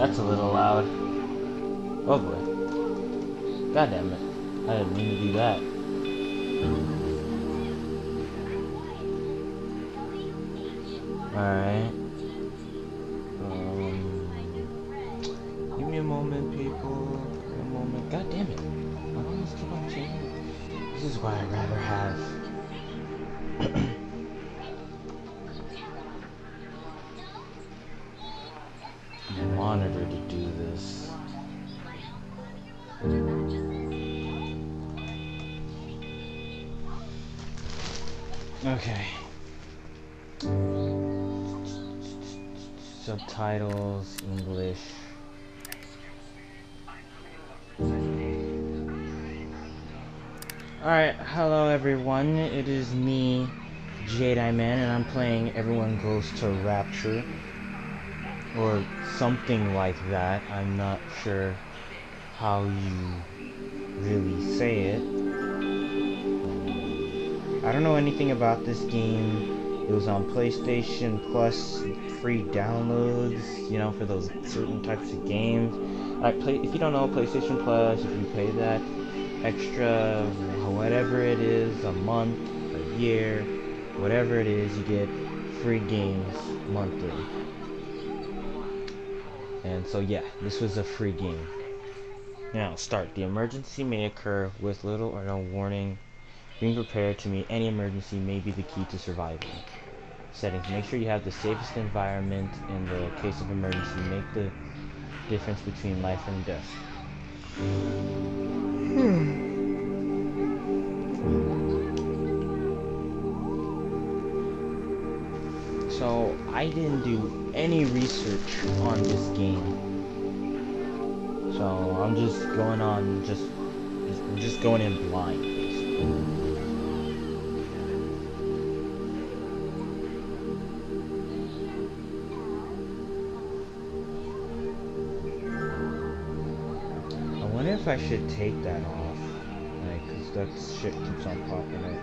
That's a little loud. Oh boy. God damn it. I didn't mean to do that. Alright. Give me a moment, people. Give me a moment. God damn it. I almost keep on changing. This is why I'd rather have a monitor to do this. Okay. Subtitles, English. Alright, hello everyone. It is me, JaydiMan, and I'm playing Everyone Goes to Rapture. Or something like that. I'm not sure how you really say it. I don't know anything about this game. It was on PlayStation Plus, free downloads, you know, for those certain types of games. If you don't know PlayStation Plus, if you pay that extra, whatever it is, a month, a year, whatever it is, you get free games monthly. And so yeah, this was a free game. Now, start. The emergency may occur with little or no warning. Being prepared to meet any emergency may be the key to survival. Settings. Make sure you have the safest environment in the case of emergency. Make the difference between life and death. So, I didn't do any research on this game. So, I'm just going on, just going in blind, basically. I wonder if I should take that off, like, cause that shit keeps on popping up.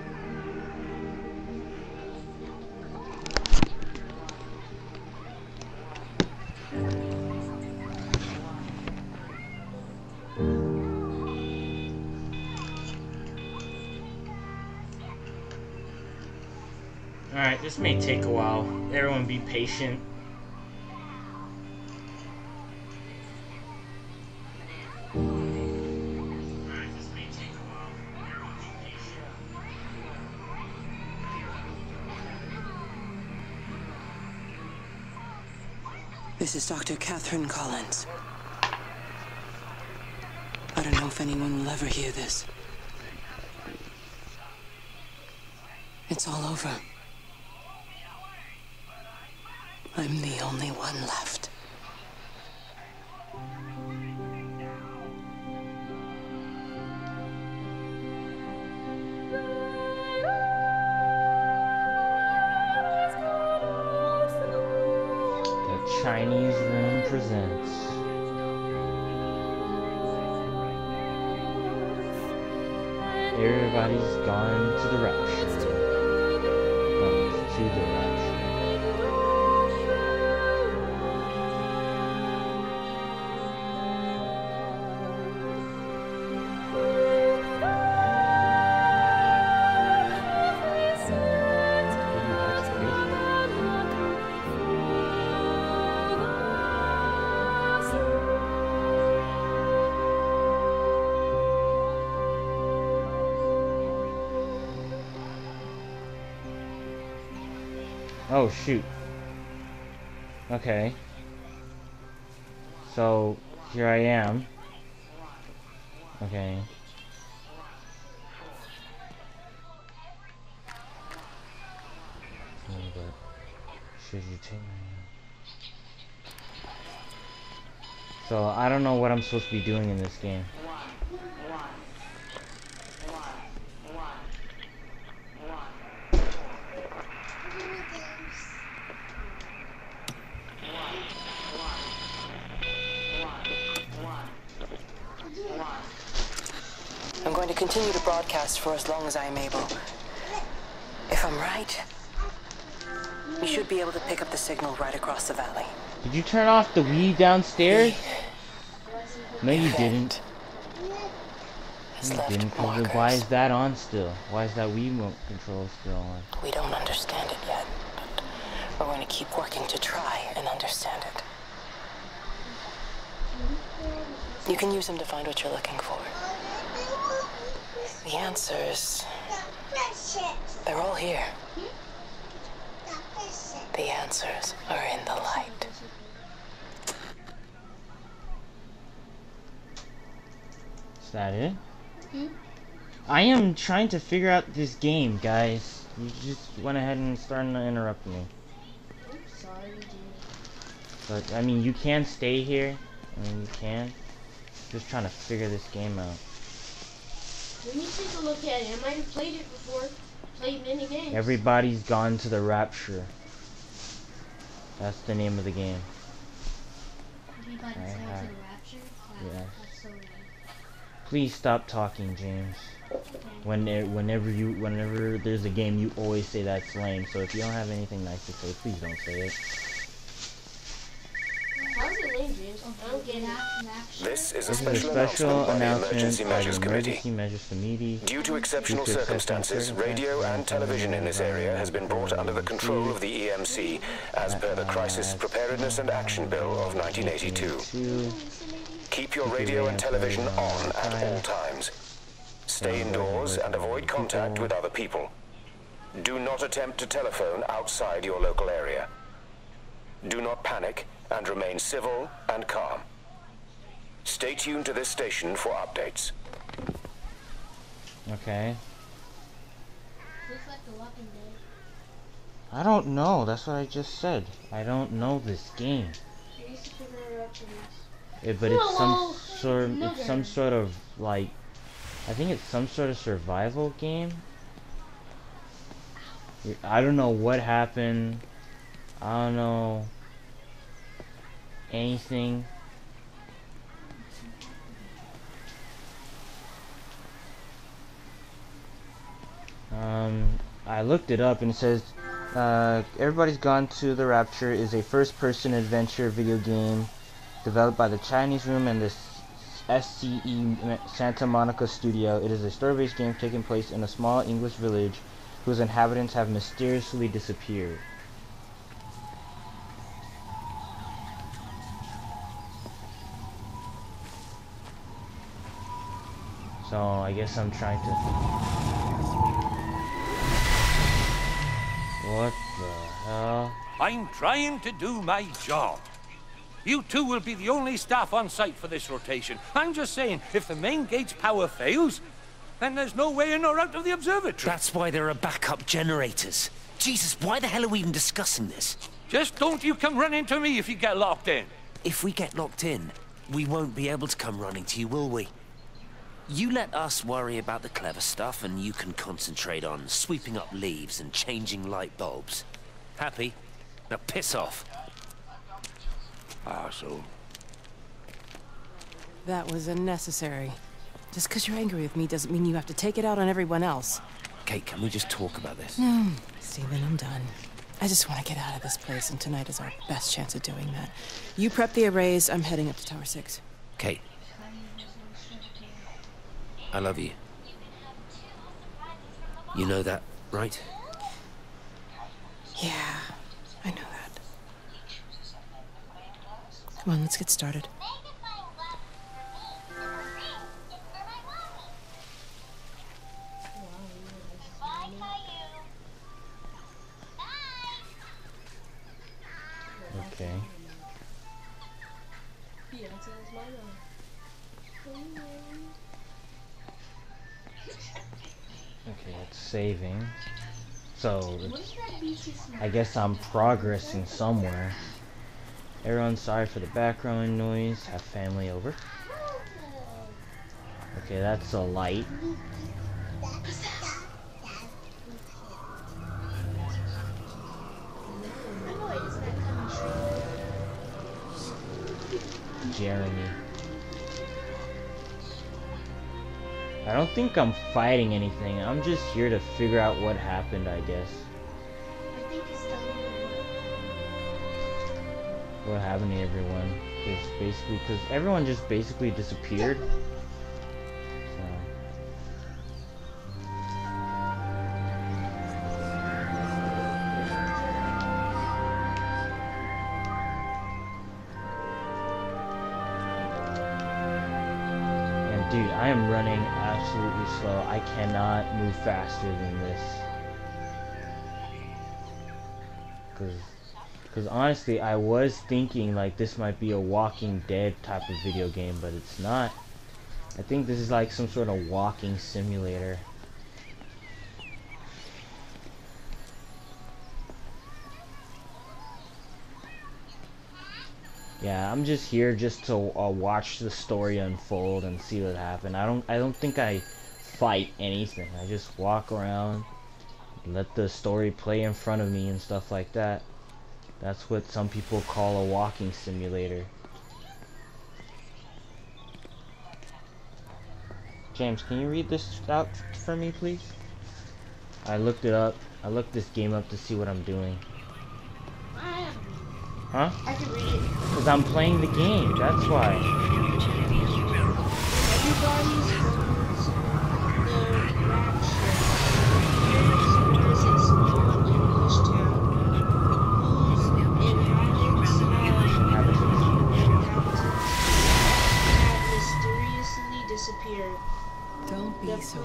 Alright, this may take a while. Everyone be patient. This is Dr. Catherine Collins. I don't know if anyone will ever hear this. It's all over. I'm the only one left. The Chinese Room presents. Everybody's gone to the Rapture. No, to the Rapture. Oh shoot. Okay. So here I am. Okay. Should you take my... So I don't know what I'm supposed to be doing in this game. I'm going to continue to broadcast for as long as I am able. If I'm right, we should be able to pick up the signal right across the valley. Did you turn off the Wii downstairs? No, you didn't. You didn't. Why is that on still? Why is that Wii remote control still on? We don't understand it yet, but we're going to keep working to try and understand it. You can use them to find what you're looking for. The answers, they're all here. The answers are in the light. Is that it? I am trying to figure out this game, guys. You just went ahead and started interrupting me. Sorry, dude. But, I mean, you can stay here. I mean, you can. Just trying to figure this game out. Let me take a look at it. I might have played it before. Played many games. Everybody's gone to the Rapture. That's the name of the game. Everybody's gone to the Rapture? Wow, Yeah. that's so weird. Please stop talking, James. Okay. Whenever there's a game, you always say that's lame. So if you don't have anything nice to say, please don't say it. How's it lame, James? I don't get it. This is a This is special a special announcement by the announcement Emergency by the Measures Emergency Committee. Measures Committee. Due to exceptional circumstances, radio and television in this area has been brought under the control of the EMC as per the Crisis Preparedness and Action Bill of 1982. Keep your radio and television on at all times. Stay indoors and avoid contact with other people. Do not attempt to telephone outside your local area. Do not panic and remain civil and calm. Stay tuned to this station for updates. Okay. Looks like The Walking Dead. I don't know. That's what I just said. I don't know this game. We used to figure it out for this. But it's some sort of like, I think it's some sort of survival game. I don't know what happened. I don't know anything. I looked it up and it says Everybody's Gone to the Rapture is a first-person adventure video game developed by the Chinese Room and the SCE Santa Monica studio. It is a story-based game taking place in a small English village whose inhabitants have mysteriously disappeared. So I guess I'm trying to... What the hell? I'm trying to do my job. You two will be the only staff on site for this rotation. I'm just saying, if the main gate's power fails, then there's no way in or out of the observatory. That's why there are backup generators. Jesus, why the hell are we even discussing this? Just don't you come running to me if you get locked in. If we get locked in, we won't be able to come running to you, will we? You let us worry about the clever stuff, and you can concentrate on sweeping up leaves and changing light bulbs. Happy? Now piss off. Arsehole. That was unnecessary. Just because you're angry with me doesn't mean you have to take it out on everyone else. Kate, can we just talk about this? No, Stephen, I'm done. I just want to get out of this place, and tonight is our best chance of doing that. You prep the arrays, I'm heading up to Tower 6. Kate. I love you. You know that, right? Yeah, I know that. Come on, let's get started. Okay. Okay, it's saving. So, I guess I'm progressing somewhere. Everyone, sorry for the background noise. Have family over. Okay, that's a light. Jeremy. I don't think I'm fighting anything. I'm just here to figure out what happened, I guess. I think it's done. what happened to everyone. Because everyone just basically disappeared. So. And dude, I am running absolutely slow. I cannot move faster than this. Because honestly, I was thinking like this might be a Walking Dead type of video game, but it's not. I think this is like some sort of walking simulator. Yeah, I'm just here just to watch the story unfold and see what happened. I don't think I fight anything. I just walk around, let the story play in front of me and stuff like that. That's what some people call a walking simulator. James, can you read this out for me, please? I looked it up. I looked this game up to see what I'm doing. Huh? I can read it. Because I'm playing the game, that's why. Everybody's the Rapture. Is a small English town whose inhabitants have mysteriously disappeared. Don't be so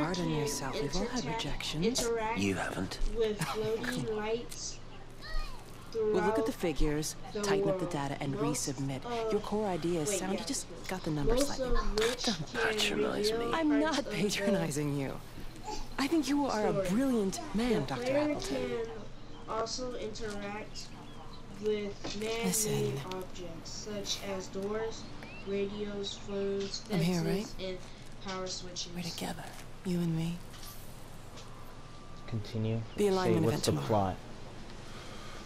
hard on yourself. We've all had rejections. You haven't. With floating lights. We'll look at the figures, tighten up the data, and resubmit. Your core idea is sound. You just got the numbers slightly wrong. Don't patronize me. I'm not patronizing you. I think you are a brilliant man, Dr. Appleton. Can also interact with man-made objects such as doors, radios, phones, I'm here, fences, right? and power switches. We're together, you and me. Continue. The alignment Say, event what's the tomorrow. plot?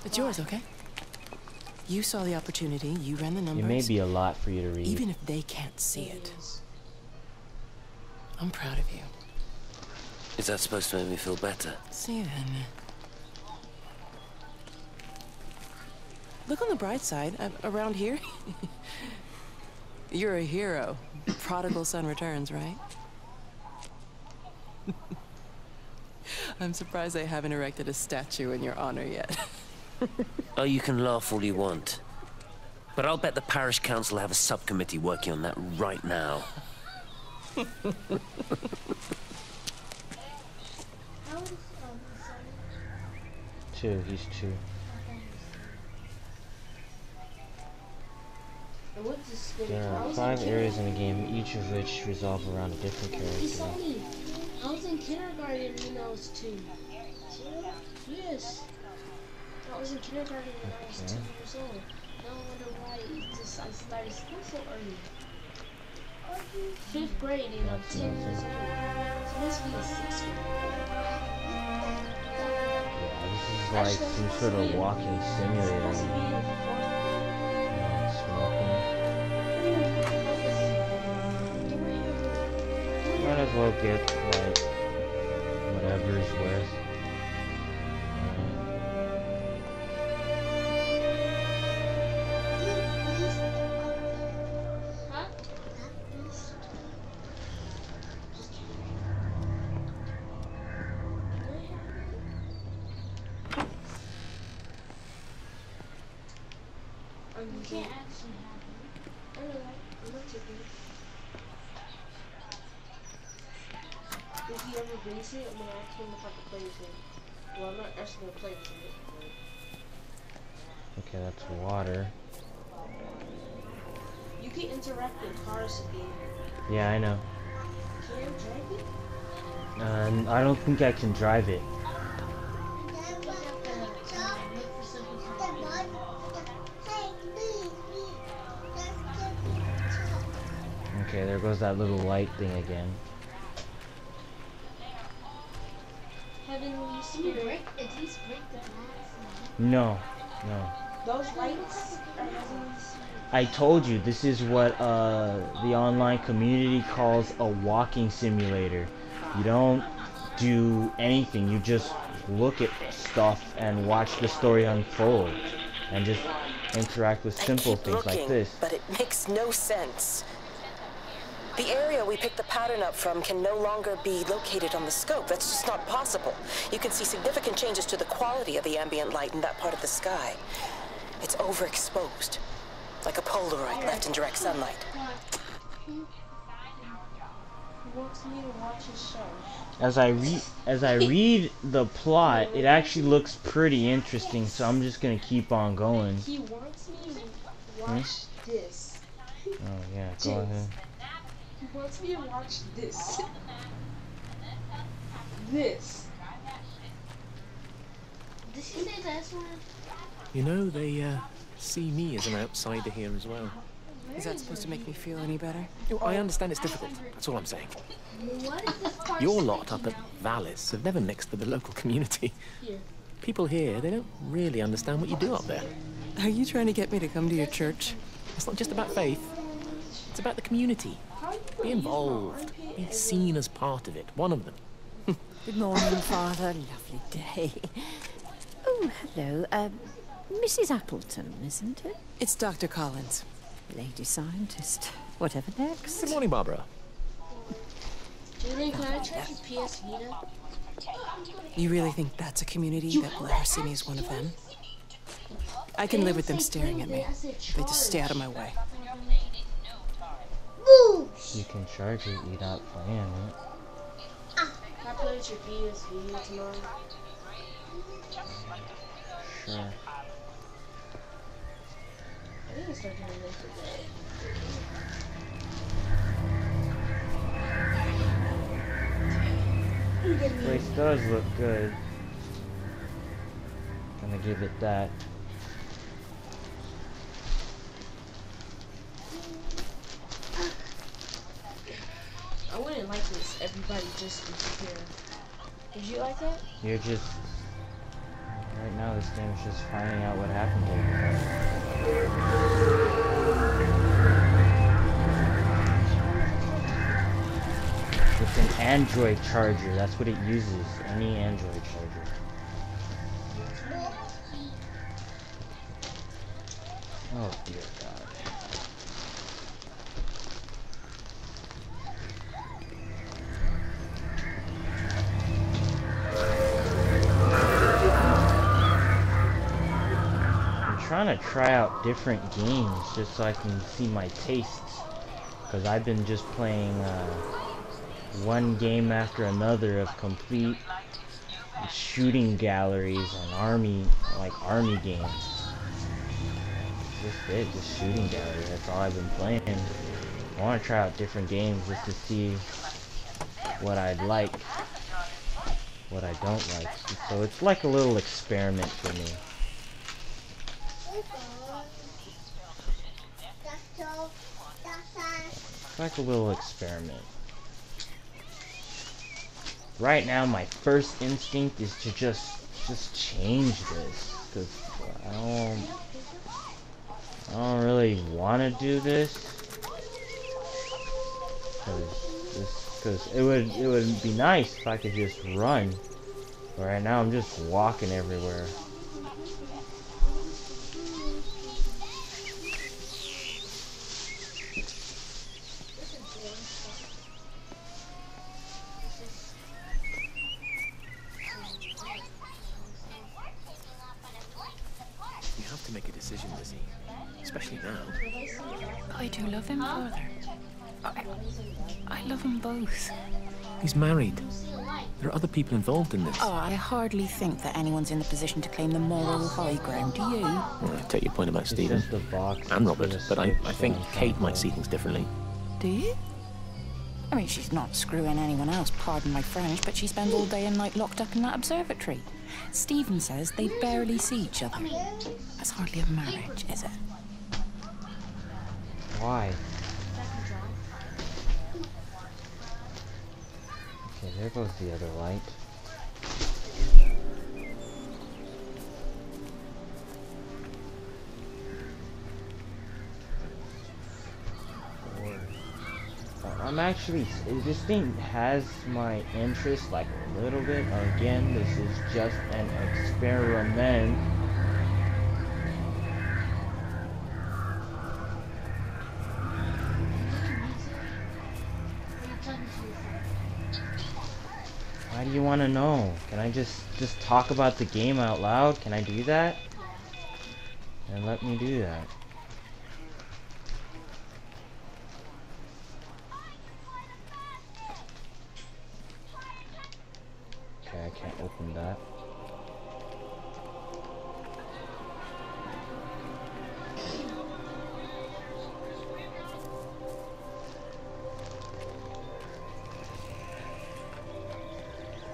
It's yours, okay? You saw the opportunity, you ran the numbers. It may be a lot for you to read. Even if they can't see it. I'm proud of you. Is that supposed to make me feel better? See then. Look on the bright side. Around here, you're a hero. Prodigal son returns, right? I'm surprised they haven't erected a statue in your honor yet. Oh, you can laugh all you want. But I'll bet the parish council have a subcommittee working on that right now. Two, he's two. There are 5 areas in the game, each of which revolve around a different character. I was in kindergarten when I was 2. Yes. I was in kindergarten when I was 2 years old. Now I wonder why I started school so early. 5th grade and I'm 10 years old. So it must be the 6th grade. Yeah, this is like some sort of walking simulator. Smoking. Might as well get like whatever is worth. You can't actually have it. Alright, I'm not taking it. If he ever brings it, I'm gonna ask him if I can play with him. Well, I'm not actually gonna play with him. Okay, that's water. You can interact with cars again. Yeah, I know. Can you drive it? I don't think I can drive it. Okay, there goes that little light thing again. Heavenly Spirit. At least break the glass. No, no. Those lights are Heavenly Spirit. I told you, this is what the online community calls a walking simulator. You don't do anything, you just look at stuff and watch the story unfold. And just interact with simple things like this. But it makes no sense. The area we picked the pattern up from can no longer be located on the scope. That's just not possible. You can see significant changes to the quality of the ambient light in that part of the sky. It's overexposed, like a Polaroid left in direct sunlight. He wants me to watch his show. As I read the plot, it actually looks pretty interesting, so I'm just gonna keep on going. He wants me to watch this. Oh yeah, go ahead. He wants me to watch this. This. Did she say this one? You know, they see me as an outsider here as well. Is that supposed to make me feel any better? I understand it's difficult. That's all I'm saying. What is this part? Your lot up at Valis have never mixed with the local community. Here. People here, they don't really understand what you do up there. Are you trying to get me to come to your church? It's not just about faith. It's about the community. Be involved. Be seen as part of it. One of them. Good morning, Father. Lovely day. Oh, hello. Mrs. Appleton, isn't it? It's Dr. Collins. Lady scientist. Whatever next. Good morning, Barbara. Julian, can I check your PS Vita? You really think that's a community that will ever see me as one of them? I can live with them staring at me. They just stay out of my way. You can charge it, you're not playing it. Can I play with your PS Vita tomorrow? Sure. I think it's starting to look today. This place does look good. Gonna give it that. I wouldn't like this. Everybody just disappear. Did you like that? You're just... Right now this game is just finding out what happened to everybody. It's an Android charger. That's what it uses. Any Android charger. Oh dear God. I'm trying to try out different games just so I can see my tastes. Because I've been just playing one game after another of complete shooting galleries and army games. Just it, just shooting gallery. That's all I've been playing. I want to try out different games just to see what I'd like, what I don't like. So it's like a little experiment for me. It's like a little experiment. Right now, my first instinct is to just change this, because I don't really want to do this, because it would be nice if I could just run. But right now, I'm just walking everywhere. Especially now. I do love him, Father. I love them both. He's married. There are other people involved in this. Oh, I hardly think that anyone's in the position to claim the moral high ground, do you? Well, I take your point about Stephen and Robert, but I think Kate might see things differently. Do you? I mean, she's not screwing anyone else, pardon my French, but she spends all day and night locked up in that observatory. Stephen says they barely see each other. That's hardly a marriage, is it? Why? Okay, there goes the other light. I'm actually, this thing has my interest like a little bit. Again, this is just an experiment. want to know. Can I just talk about the game out loud? Can I do that? And let me do that. Okay, I can't open that.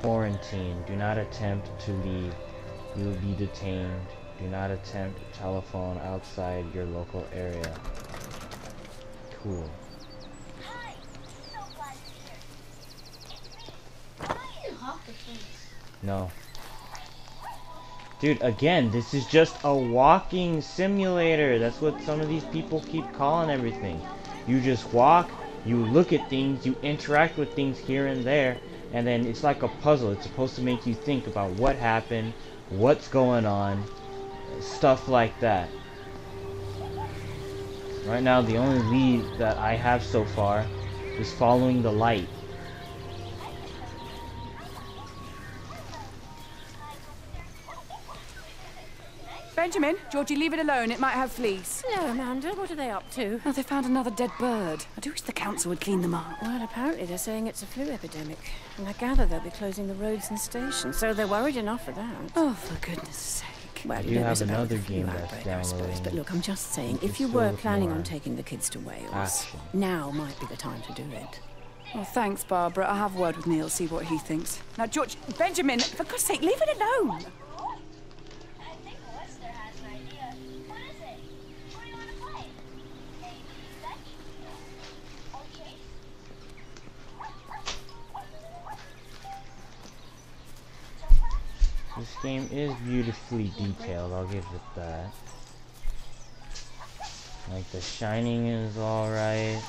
Quarantine. Do not attempt to leave. You will be detained. Do not attempt telephone outside your local area. Cool. No. Dude, again, this is just a walking simulator. That's what some of these people keep calling everything. You just walk, you look at things, you interact with things here and there, and then it's like a puzzle. It's supposed to make you think about what happened, what's going on, stuff like that. Right now, the only lead that I have so far is following the light. Benjamin, Georgie, leave it alone. It might have fleas. Hello, Amanda. What are they up to? Oh, they found another dead bird. I do wish the council would clean them up. Well, apparently they're saying it's a flu epidemic. And I gather they'll be closing the roads and stations, so they're worried enough for that. Oh, for goodness sake. Well, you have another game that's downloading. But look, I'm just saying, if you were planning on taking the kids to Wales, now might be the time to do it. Well, thanks, Barbara. I'll have a word with Neil, see what he thinks. Now, George, Benjamin, for God's sake, leave it alone. This game is beautifully detailed, I'll give it that. Like, the shining is alright.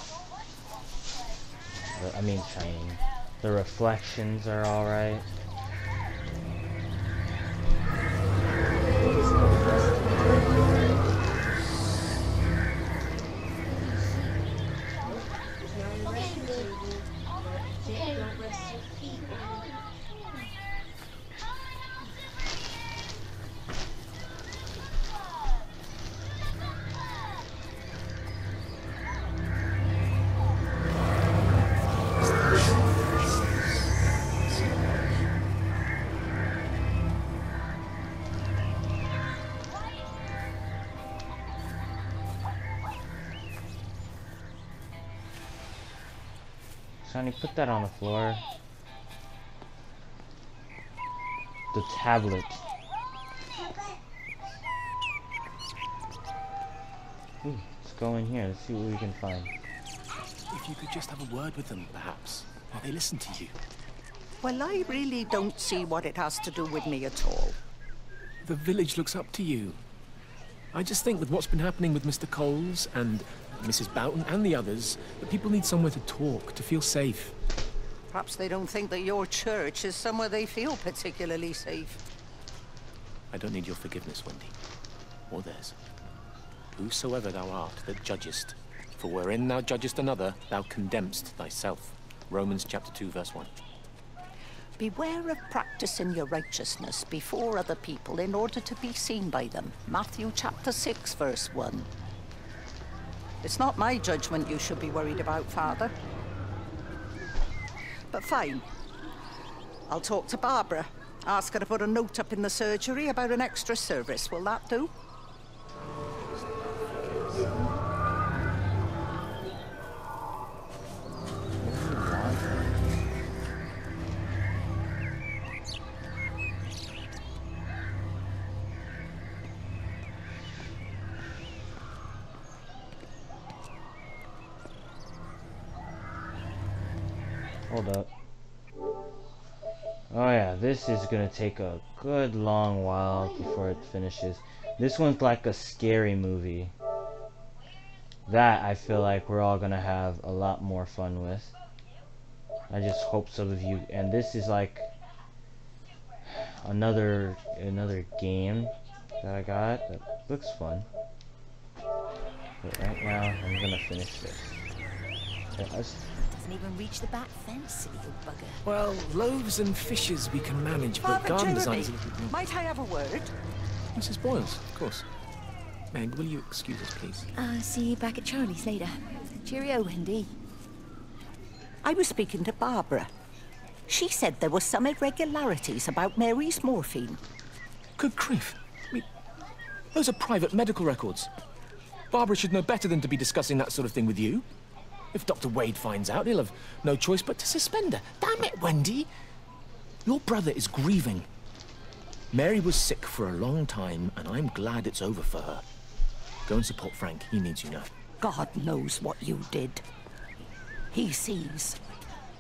I mean shining. The reflections are alright. Sonny, put that on the floor. The tablet. Ooh, let's go in here. Let's see what we can find. If you could just have a word with them, perhaps. Or they listen to you. Well, I really don't see what it has to do with me at all. The village looks up to you. I just think with what's been happening with Mr. Coles and Mrs. Boughton and the others, that people need somewhere to talk, to feel safe. Perhaps they don't think that your church is somewhere they feel particularly safe. I don't need your forgiveness, Wendy. Or theirs. Whosoever thou art that judgest, for wherein thou judgest another, thou condemnest thyself. Romans chapter 2, verse 1. Beware of practicing your righteousness before other people in order to be seen by them. Matthew chapter 6, verse 1. It's not my judgment you should be worried about, Father. But fine. I'll talk to Barbara. Ask her to put a note up in the surgery about an extra service. Will that do? Hold up. Oh yeah, this is gonna take a good long while before it finishes. This one's like a scary movie. That I feel like we're all gonna have a lot more fun with. I just hope some of you. And this is like another game that I got that looks fun. But right now I'm gonna finish this. can even reach the back fence, silly old bugger. Well, loaves and fishes we can manage, but garden design is a little bit... Might I have a word? Mrs. Boyles, of course. Meg, will you excuse us, please? See you back at Charlie's later. Cheerio, Wendy. I was speaking to Barbara. She said there were some irregularities about Mary's morphine. Good grief. I mean, those are private medical records. Barbara should know better than to be discussing that sort of thing with you. If Dr. Wade finds out, he'll have no choice but to suspend her. Damn it, Wendy! Your brother is grieving. Mary was sick for a long time, and I'm glad it's over for her. Go and support Frank. He needs you now. God knows what you did. He sees.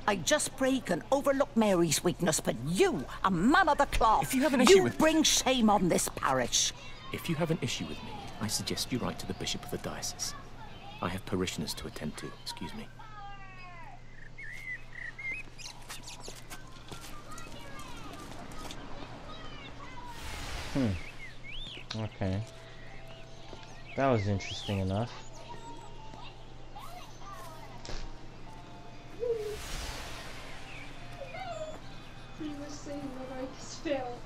I just break and overlook Mary's weakness, but you, a man of the cloth, if you have an issue with... bring shame on this parish. If you have an issue with me, I suggest you write to the Bishop of the Diocese. I have parishioners to attend to. Excuse me. Okay. That was interesting enough. He was saying what I spell.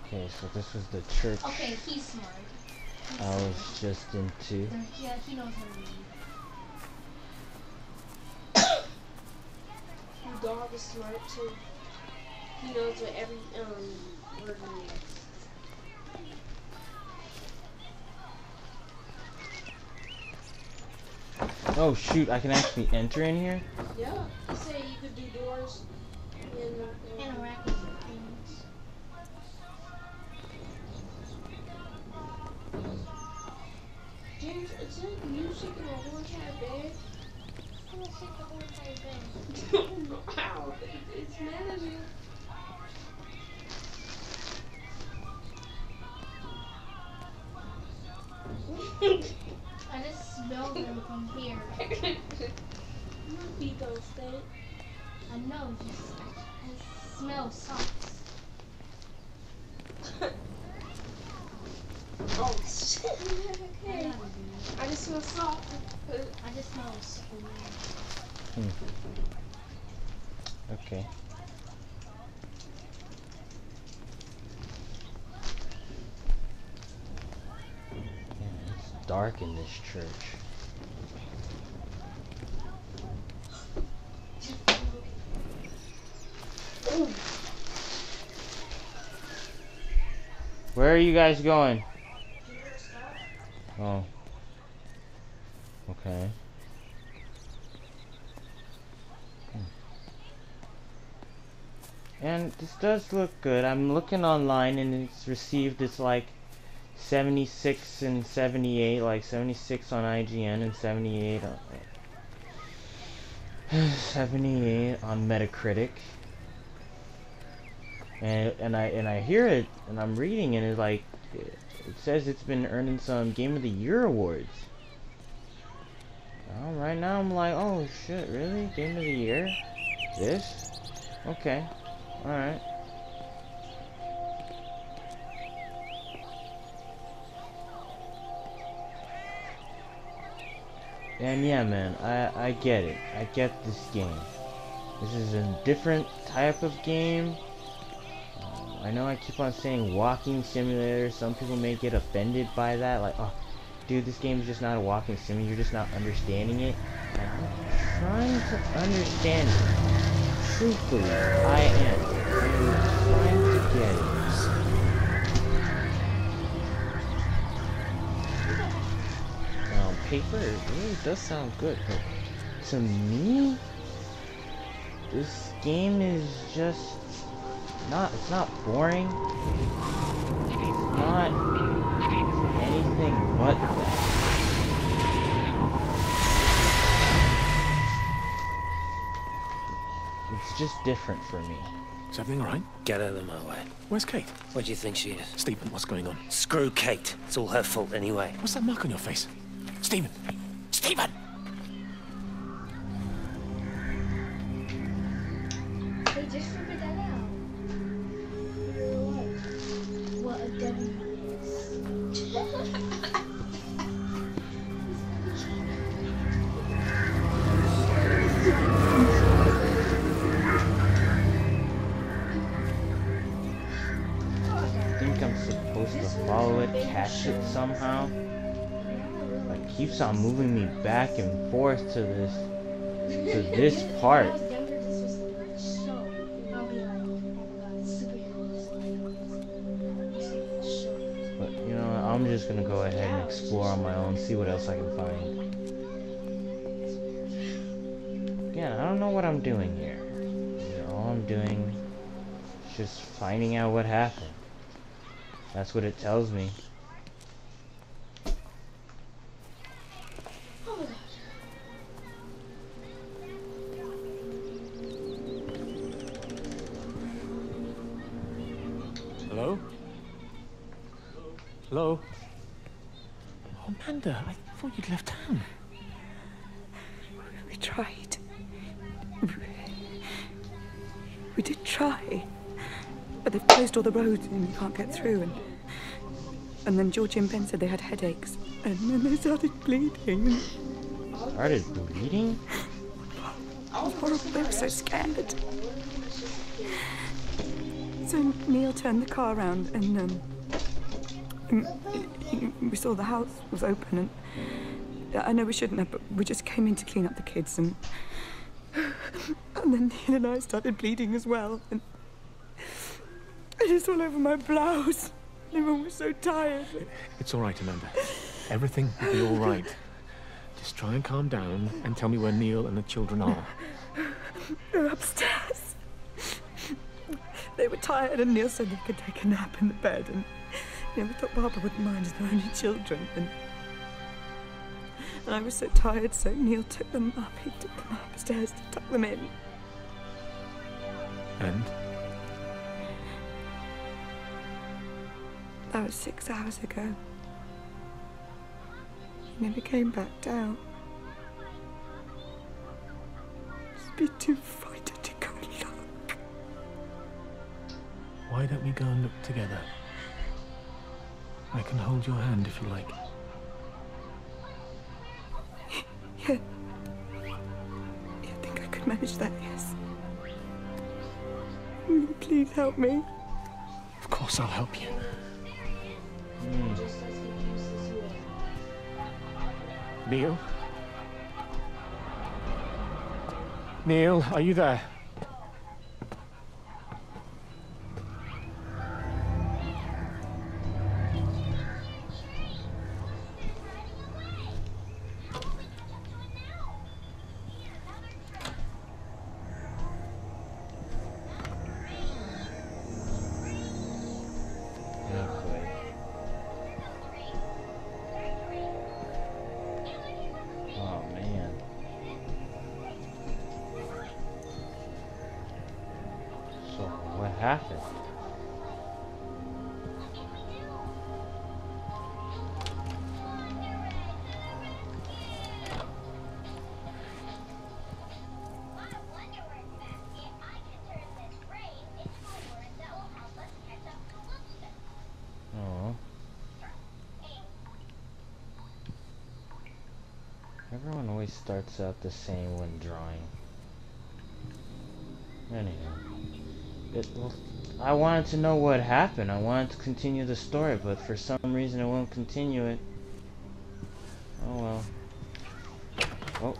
Okay, so this was the church. Okay, he's smart. I was just into. Yeah, he knows how to read. Your dog is smart too. He knows what every word means. Oh shoot, I can actually enter in here? Yeah, he said you could do doors and interact with things. James, is it music in a whole entire bed? I'm gonna shake the whole entire bed. Wow, it's managing. I just smell them from here. My feet don't stink. I know, just I smell socks. Oh shit! Okay. I just smell socks. I just smell spoon. Okay. Dark in this church. Where are you guys going? Oh. Okay. And this does look good. I'm looking online and it's received it's like 76 and 78, like 76 on IGN and 78 on Metacritic. And I hear it and I'm reading and it's like it says it's been earning some Game of the Year awards. Right now I'm like, oh shit, really? Game of the Year? This? Okay. Alright. And yeah, man, I get it. I get this game. This is a different type of game. I know I keep on saying walking simulator. Some people may get offended by that. Like, oh, dude, this game is just not a walking simulator. You're just not understanding it. And I'm trying to understand it. Truthfully, I am. I'm trying to get it. Paper, it really does sound good, but to me, this game is just it's not boring. It's not anything but that. It's just different for me. Is everything all right? Get out of my way. Where's Kate? Where do you think she is? Stephen, what's going on? Screw Kate. It's all her fault anyway. What's that mark on your face? Stephen! Stephen! They just figured that out. What a W is. supposed to follow it, catch it somehow. Like, keeps on moving me back and forth to this part. But you know, I'm just gonna go ahead and explore on my own, see what else I can find. Again, I don't know what I'm doing here. You know, all I'm doing is just finding out what happened. That's what it tells me. Hello? Hello? Oh, Amanda, I thought you'd left town. We tried. We did try. But they've closed all the roads and you can't get through. And then Georgie and Ben said they had headaches. And then they started bleeding. Started bleeding? It was horrible. They were so scared. So Neil turned the car around and we saw the house was open, and I know we shouldn't have, but we just came in to clean up the kids, and then Neil and I started bleeding as well, and it's all over my blouse. Everyone was so tired. It's all right, Amanda. Everything will be all right. Just try and calm down and tell me where Neil and the children are. They're upstairs. They were tired, and Neil said they could take a nap in the bed, and we thought Barbara wouldn't mind as they're only children, and I was so tired, so Neil took them up. He took them upstairs to tuck them in. And? That was 6 hours ago. He never came back down. Just be too frightened to go look. Why don't we go and look together? I can hold your hand if you like. Yeah. I think I could manage that, yes. Please help me. Of course I'll help you. Neil? Neil, are you there? Happened? Oh. Everyone always starts out the same when drawing. Anyhow. Well, I wanted to know what happened. I wanted to continue the story, but for some reason it won't continue it. Oh well. Oh.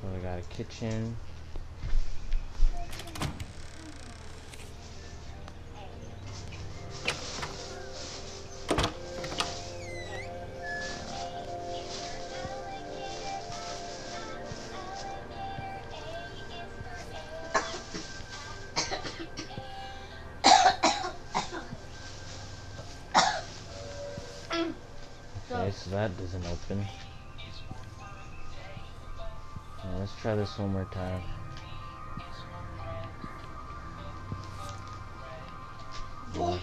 So we got a kitchen. Okay, so that doesn't open. Now, let's try this one more time. Boy.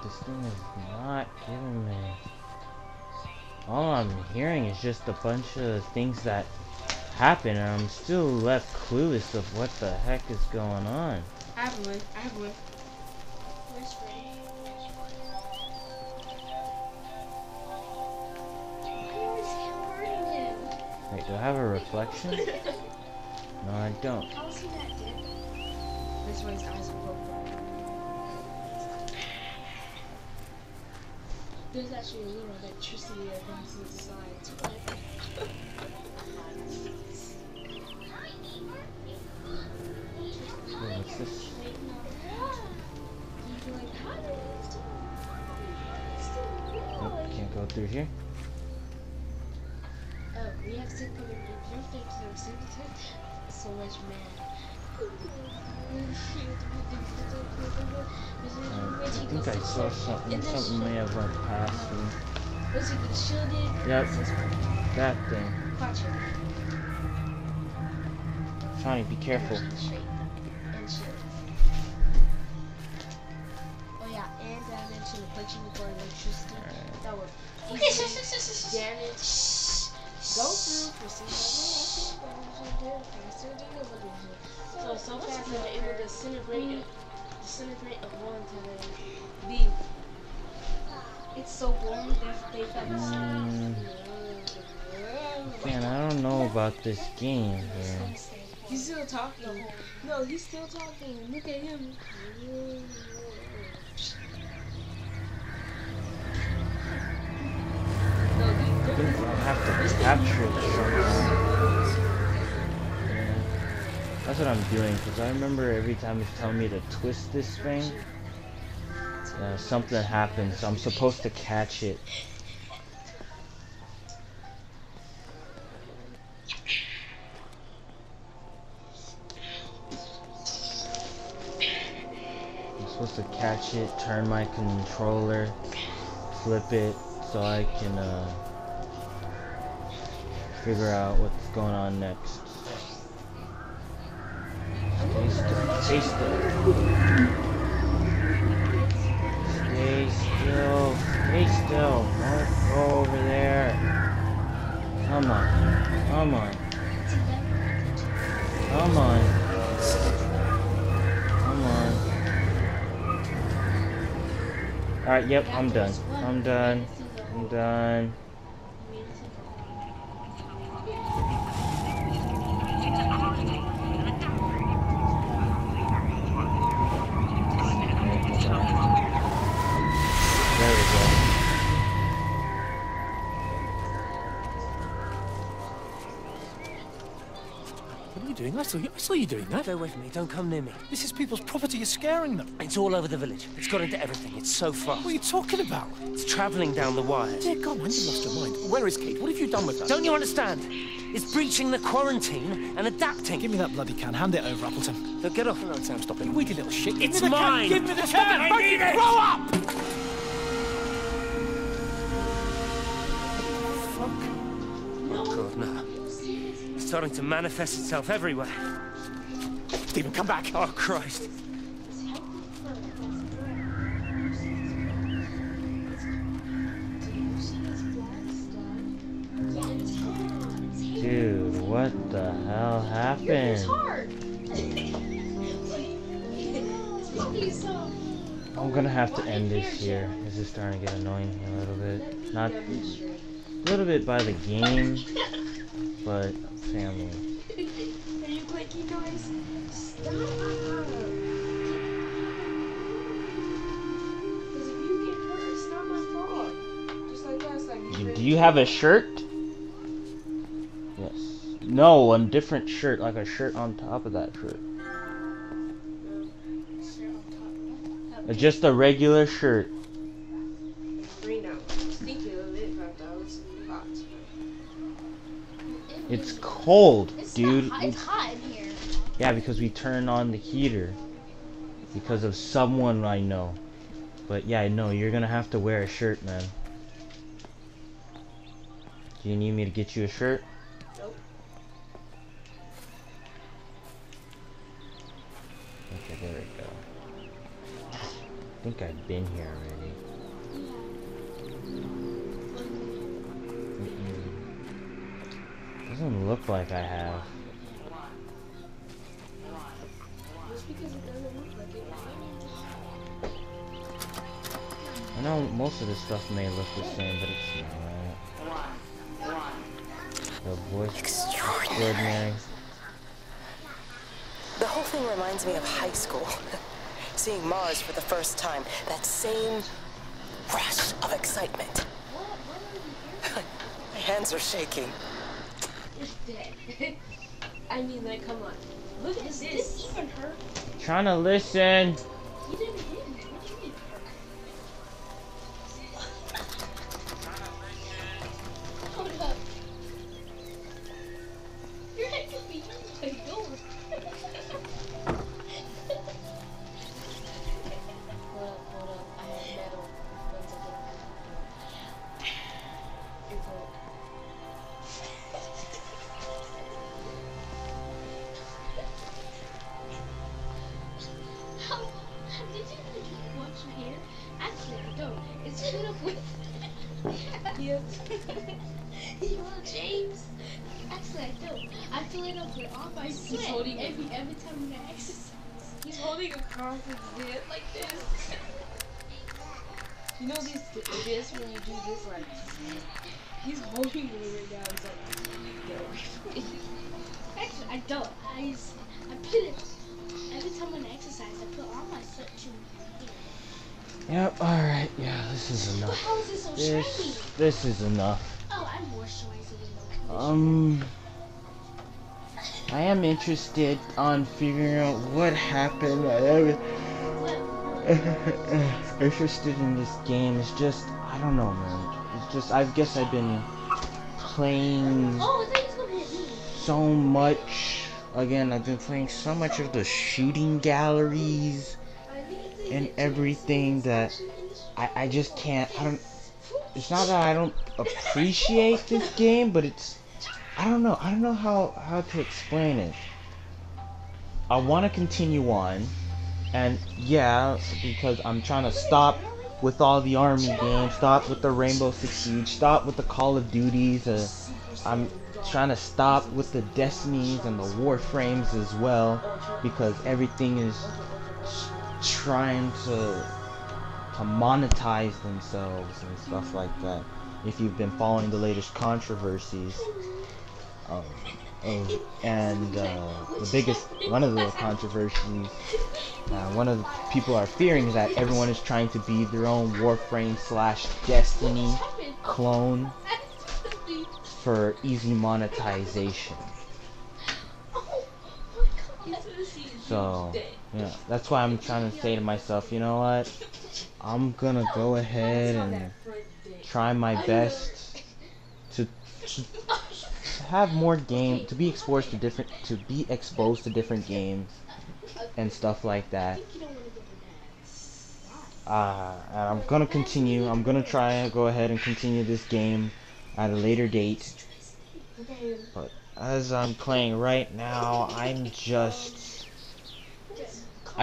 This thing is not giving me. All I'm hearing is just a bunch of things that happen, and I'm still left clueless of what the heck is going on. I have one. Where's Freddy? Wait, do I have a reflection? No, I don't. How is he that dead? This way his eyes are broken. There's actually a little electricity that comes inside. What's this? Nope, can't go through here. Oh, we have to come and give your face to the secretary. So much man. I think I saw something. Something may have went past me. Was it shielded? Yep, that thing. Johnny, be careful. Oh yeah, and I mentioned the glitching for electricity. That would easily damage. Go through, proceed. So fast that it will disintegrate a one time. B. It's so boring that they felt Man, I don't know about this game here. He's still talking. No, he's still talking. Look at him. I think I'll have to capture it somehow. Yeah. That's what I'm doing, because I remember every time it's telling me to twist this thing, something happens, so I'm supposed to catch it. I'm supposed to catch it, turn my controller, flip it, so I can figure out what's going on next. Stay still. Stay still. Stay still. Don't go over there. Come on. Come on. Come on. Come on. Alright, yep, I'm done. I'm done. I'm done. There we go. What are you doing? I saw you doing that. Stay away from me. Don't come near me. This is people's property. You're scaring them. It's all over the village. It's got into everything. It's so fast. What are you talking about? It's travelling down the wires. Dear God, man, you lost your mind. Where is Kate? What have you done with her? Don't you understand? It's breaching the quarantine and adapting. Give me that bloody can. Hand it over, Appleton. Look, get off. No, Sam, stop it. You weedy little shit. It's mine. Give me the can. I need it. Grow up! Oh, God, no. It's starting to manifest itself everywhere. Stephen, come back. Oh, Christ. Dude, what the hell happened? I'm gonna have to end this here. This is starting to get annoying a little bit. Not a little bit by the game, but family. Are you clicking noise? Stop! Because if you get hurt, it's not my fault. Just like last time. Do you have a shirt? Yes. No, a different shirt, like a shirt on top of that shirt. Just a regular shirt. It's cold, dude. It's hot in here. Yeah, because we turn on the heater. Because of someone I know. But yeah, no, you're gonna have to wear a shirt, man. Do you need me to get you a shirt? Nope. Okay, there we go. I think I've been here already. Doesn't look like I have. I know most of this stuff may look the same, but it's not. The voice extraordinary. The whole thing reminds me of high school. Seeing Mars for the first time. That same rush of excitement. My hands are shaking. It's dead. I mean, like, come on. Look at this. This even hurt. Trying to listen. You didn't hit me. What do you mean? Hold up. Your head could be like yours. Hold up. I have metal. Did you watch my hair? Actually, I don't. It's filled up with... Yes. You want James? Actually, I don't. I fill it up with all my sweat. He's holding every time when I exercise. He's holding a car with his head like this. You know this when you do this, like... He's holding it right now. It's like... Get away from me. Actually, I don't. I put it... Every time when I exercise, I put all my sweat to my hair. Yep, alright, yeah, this is enough. How is it so shiny? This is enough. Oh, I'm moisturizing. I am interested on figuring out what happened. I am interested in this game. It's just, I don't know, man. It's just, I guess I've been playing so much. Again, I've been playing so much of the shooting galleries and everything that I just can't, it's not that I don't appreciate this game, but it's, I don't know how to explain it. I want to continue on, and yeah, because I'm trying to stop with all the army games, stop with the Rainbow Six Siege, stop with the Call of Duties, I'm trying to stop with the Destinies and the Warframes as well, because everything is trying to monetize themselves and stuff like that. If you've been following the latest controversies, and the biggest, one of the controversies, one of the people are fearing is that everyone is trying to be their own Warframe / Destiny clone for easy monetization. So yeah, that's why I'm trying to say to myself, you know what, I'm gonna go ahead and try my best to have more game, to be exposed to different games and stuff like that. And I'm gonna continue. I'm gonna try to go ahead and continue this game at a later date. But as I'm playing right now, I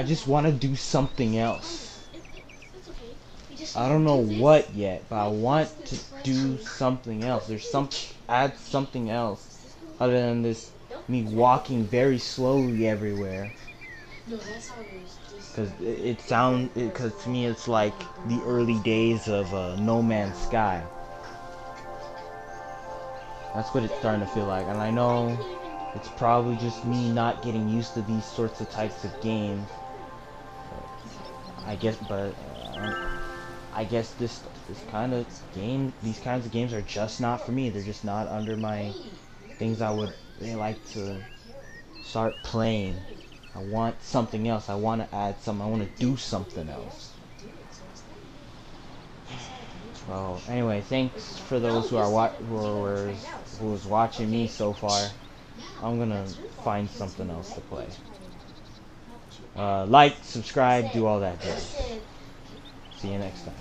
just want to do something else. I don't know what yet, but I want to do something else. Add something else other than this, me walking very slowly everywhere. Because to me it's like the early days of No Man's Sky. That's what it's starting to feel like, and I know it's probably just me not getting used to these sorts of types of games. I guess this kind of game, these kinds of games are just not for me. They're just not under my things I would really like to start playing. I want something else. I want to add something. I want to do something else. Well, anyway, thanks for those who was watching me so far. I'm gonna find something else to play. Like, subscribe, do all that jazz. See you next time.